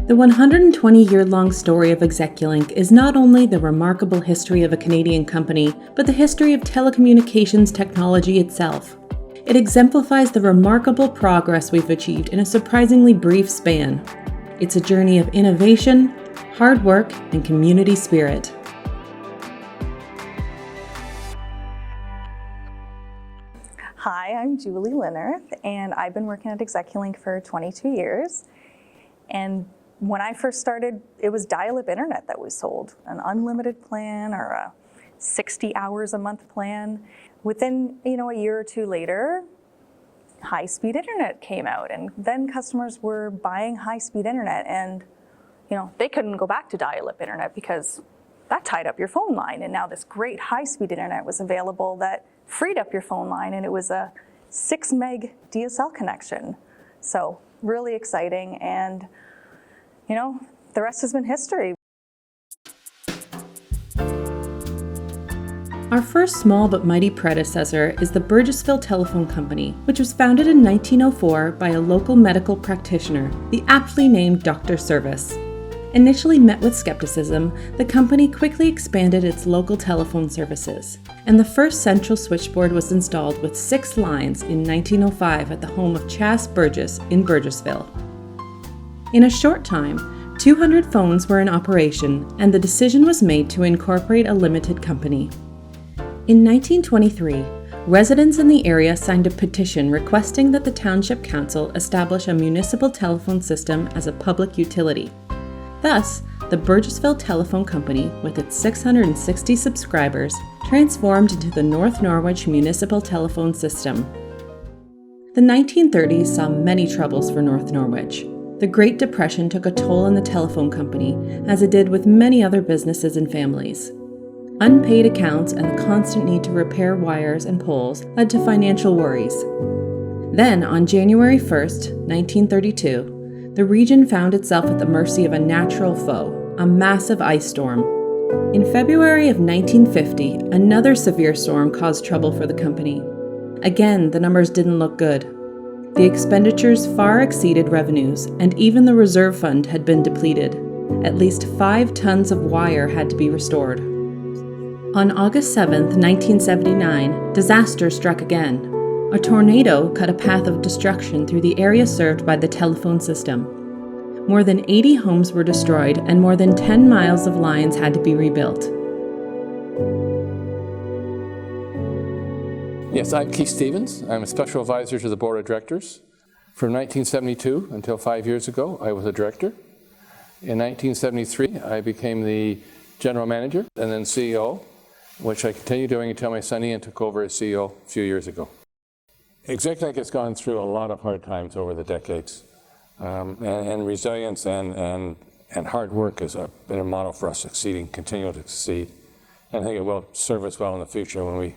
The 120-year-long story of Execulink is not only the remarkable history of a Canadian company, but the history of telecommunications technology itself. It exemplifies the remarkable progress we've achieved in a surprisingly brief span. It's a journey of innovation, hard work, and community spirit. Hi, I'm Julie Linnerth, and I've been working at Execulink for 22 years. And when I first started, it was dial-up internet that we sold, an unlimited plan or a 60 hours a month plan. Within, a year or two later, high-speed internet came out, and then customers were buying high-speed internet, and they couldn't go back to dial-up internet because that tied up your phone line. And now this great high-speed internet was available that freed up your phone line, and it was a 6 meg DSL connection. So really exciting, and the rest has been history. Our first small but mighty predecessor is the Burgessville Telephone Company, which was founded in 1904 by a local medical practitioner, the aptly named Dr. Service. Initially met with skepticism, the company quickly expanded its local telephone services, and the first central switchboard was installed with 6 lines in 1905 at the home of Chas Burgess in Burgessville. In a short time, 200 phones were in operation, and the decision was made to incorporate a limited company. In 1923, residents in the area signed a petition requesting that the Township Council establish a municipal telephone system as a public utility. Thus, the Burgessville Telephone Company, with its 660 subscribers, transformed into the North Norwich Municipal Telephone System. The 1930s saw many troubles for North Norwich. The Great Depression took a toll on the telephone company, as it did with many other businesses and families. Unpaid accounts and the constant need to repair wires and poles led to financial worries. Then, on January 1st, 1932, the region found itself at the mercy of a natural foe, a massive ice storm. In February of 1950, another severe storm caused trouble for the company. Again, the numbers didn't look good. The expenditures far exceeded revenues, and even the reserve fund had been depleted. At least 5 tons of wire had to be restored. On August 7, 1979, disaster struck again. A tornado cut a path of destruction through the area served by the telephone system. More than 80 homes were destroyed, and more than 10 miles of lines had to be rebuilt. Yes, I'm Keith Stevens. I'm a special advisor to the Board of Directors. From 1972 until 5 years ago, I was a director. In 1973, I became the general manager and then CEO, which I continued doing until my son Ian took over as CEO a few years ago. Execulink has gone through a lot of hard times over the decades, and resilience and hard work has been a model for us continuing to succeed. And I think it will serve us well in the future when we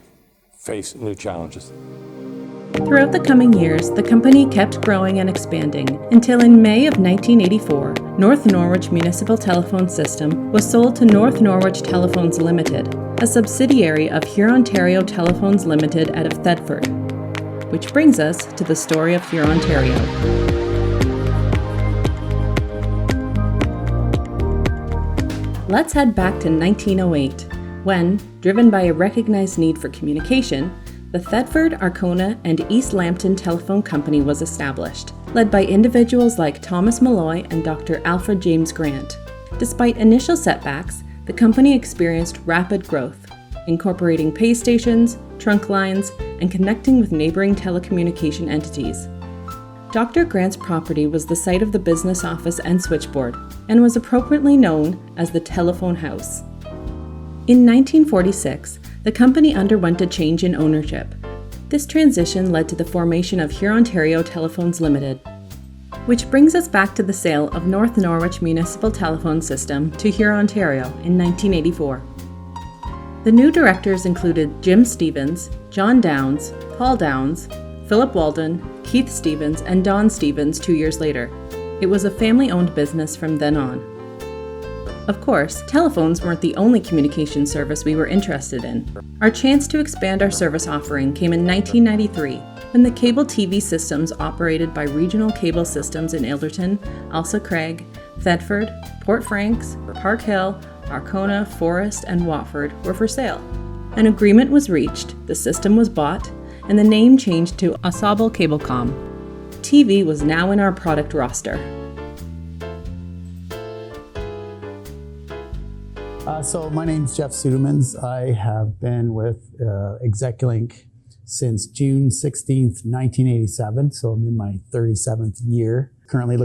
face new challenges. Throughout the coming years, the company kept growing and expanding until in May of 1984, North Norwich Municipal Telephone System was sold to North Norwich Telephones Limited, a subsidiary of Ontario Telephones Limited out of Thedford. Which brings us to the story of Ontario. Let's head back to 1908, when, driven by a recognized need for communication, the Thedford, Arkona, and East Lambton Telephone Company was established, led by individuals like Thomas Malloy and Dr. Alfred James Grant. Despite initial setbacks, the company experienced rapid growth, incorporating pay stations, trunk lines, and connecting with neighboring telecommunication entities. Dr. Grant's property was the site of the business office and switchboard, and was appropriately known as the Telephone House. In 1946, the company underwent a change in ownership. This transition led to the formation of Ontario Telephones Limited, which brings us back to the sale of North Norwich Municipal Telephone System to Ontario in 1984. The new directors included Jim Stevens, John Downs, Paul Downs, Philip Walden, Keith Stevens, and Don Stevens 2 years later. It was a family-owned business from then on. Of course, telephones weren't the only communication service we were interested in. Our chance to expand our service offering came in 1993, when the cable TV systems operated by Regional Cable Systems in Alderton, Ailsa Craig, Thedford, Port Franks, Park Hill, Arkona, Forest, and Watford were for sale. An agreement was reached, the system was bought, and the name changed to Ensemble Cablecom. TV was now in our product roster. So my name's Jeff Sudemans. I have been with Execulink since June 16th, 1987. So I'm in my 37th year. Currently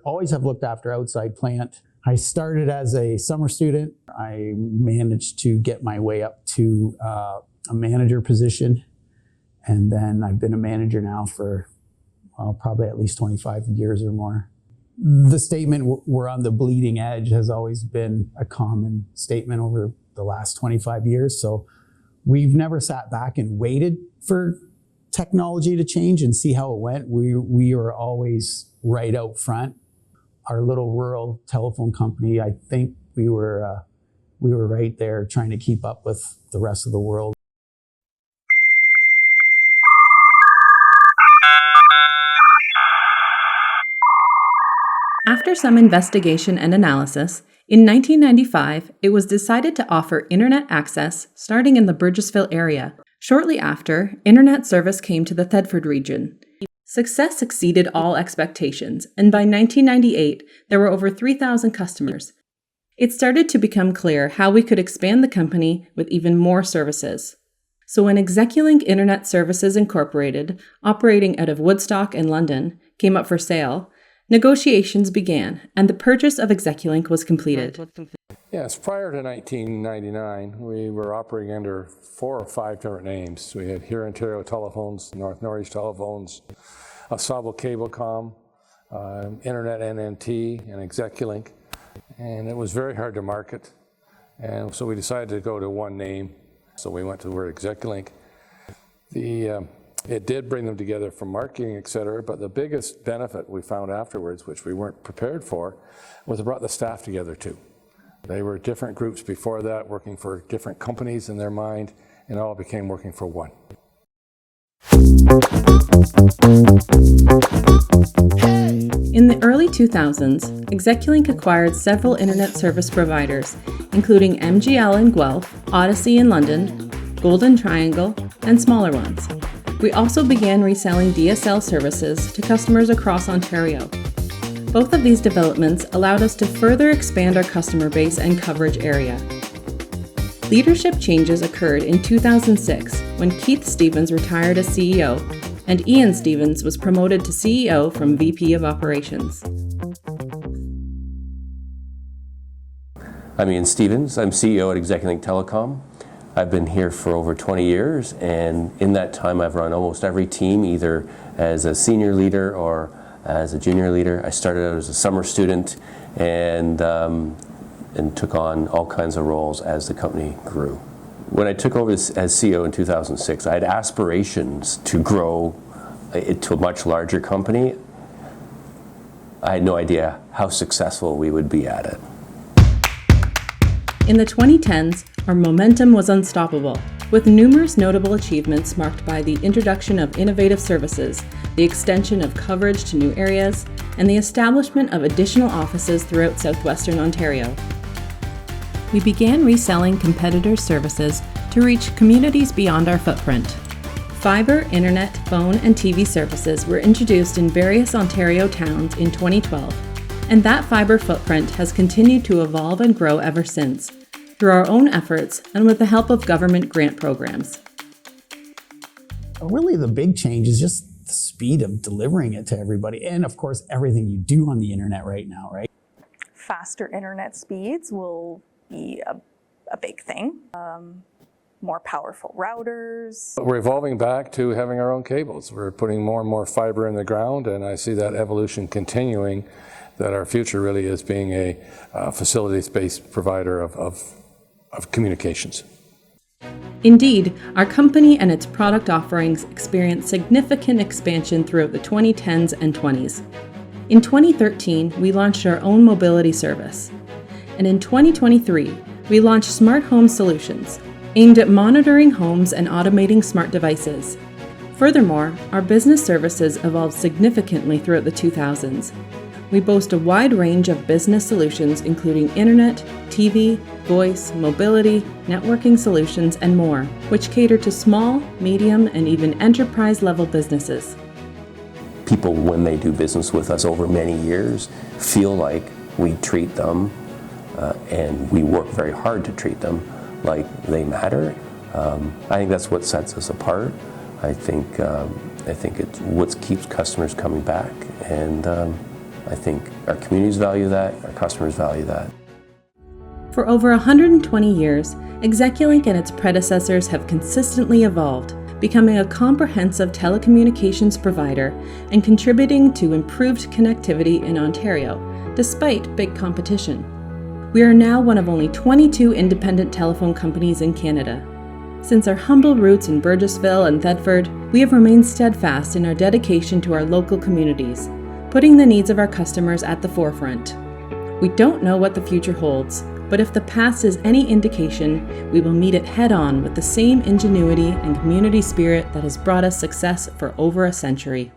always have looked after outside plant. I started as a summer student. I managed to get my way up to a manager position. And then I've been a manager now for probably at least 25 years or more. The statement, "we're on the bleeding edge," has always been a common statement over the last 25 years. So we've never sat back and waited for technology to change and see how it went. We are always right out front. Our little rural telephone company, I think we were right there trying to keep up with the rest of the world. After some investigation and analysis, in 1995, it was decided to offer internet access starting in the Burgessville area. Shortly after, internet service came to the Thedford region. Success exceeded all expectations, and by 1998, there were over 3,000 customers. It started to become clear how we could expand the company with even more services. So when Execulink Internet Services Incorporated, operating out of Woodstock and London, came up for sale, negotiations began, and the purchase of Execulink was completed. Yes, prior to 1999, we were operating under 4 or 5 different names. We had here Ontario Telephones, North Norwich Telephones, Ensemble Cablecom, Internet NNT, and Execulink. And it was very hard to market. And so we decided to go to one name. So we went to the word Execulink. It did bring them together for marketing, et cetera, but the biggest benefit we found afterwards, which we weren't prepared for, was it brought the staff together too. They were different groups before that, working for different companies in their mind, and all became working for one. In the early 2000s, Execulink acquired several internet service providers, including MGL in Guelph, Odyssey in London, Golden Triangle, and smaller ones. We also began reselling DSL services to customers across Ontario. Both of these developments allowed us to further expand our customer base and coverage area. Leadership changes occurred in 2006 when Keith Stevens retired as CEO and Ian Stevens was promoted to CEO from VP of Operations. I'm Ian Stevens. I'm CEO at Execulink Telecom. I've been here for over 20 years, and in that time I've run almost every team, either as a senior leader or as a junior leader. I started out as a summer student and took on all kinds of roles as the company grew. When I took over as CEO in 2006, I had aspirations to grow it to a much larger company. I had no idea how successful we would be at it. In the 2010s, our momentum was unstoppable, with numerous notable achievements marked by the introduction of innovative services, the extension of coverage to new areas, and the establishment of additional offices throughout Southwestern Ontario. We began reselling competitors' services to reach communities beyond our footprint. Fiber, internet, phone, and TV services were introduced in various Ontario towns in 2012, and that fiber footprint has continued to evolve and grow ever since, through our own efforts and with the help of government grant programs. Really, the big change is just the speed of delivering it to everybody, and of course, everything you do on the internet right now, right? Faster internet speeds will be a big thing. More powerful routers. We're evolving back to having our own cables. We're putting more and more fiber in the ground, and I see that evolution continuing, that our future really is being a facilities-based provider of communications. Indeed, our company and its product offerings experienced significant expansion throughout the 2010s and 20s. In 2013, we launched our own mobility service. and in 2023, we launched Smart Home Solutions, aimed at monitoring homes and automating smart devices. Furthermore, our business services evolved significantly throughout the 2000s. We boast a wide range of business solutions including internet, TV, voice, mobility, networking solutions, and more, which cater to small, medium, and even enterprise-level businesses. People, when they do business with us over many years, feel like we treat them, and we work very hard to treat them like they matter. I think that's what sets us apart. I think it's what keeps customers coming back, and I think our communities value that, our customers value that. For over 120 years, Execulink and its predecessors have consistently evolved, becoming a comprehensive telecommunications provider and contributing to improved connectivity in Ontario, despite big competition. We are now one of only 22 independent telephone companies in Canada. Since our humble roots in Burgessville and Thedford, we have remained steadfast in our dedication to our local communities, putting the needs of our customers at the forefront. We don't know what the future holds, but if the past is any indication, we will meet it head-on with the same ingenuity and community spirit that has brought us success for over a century.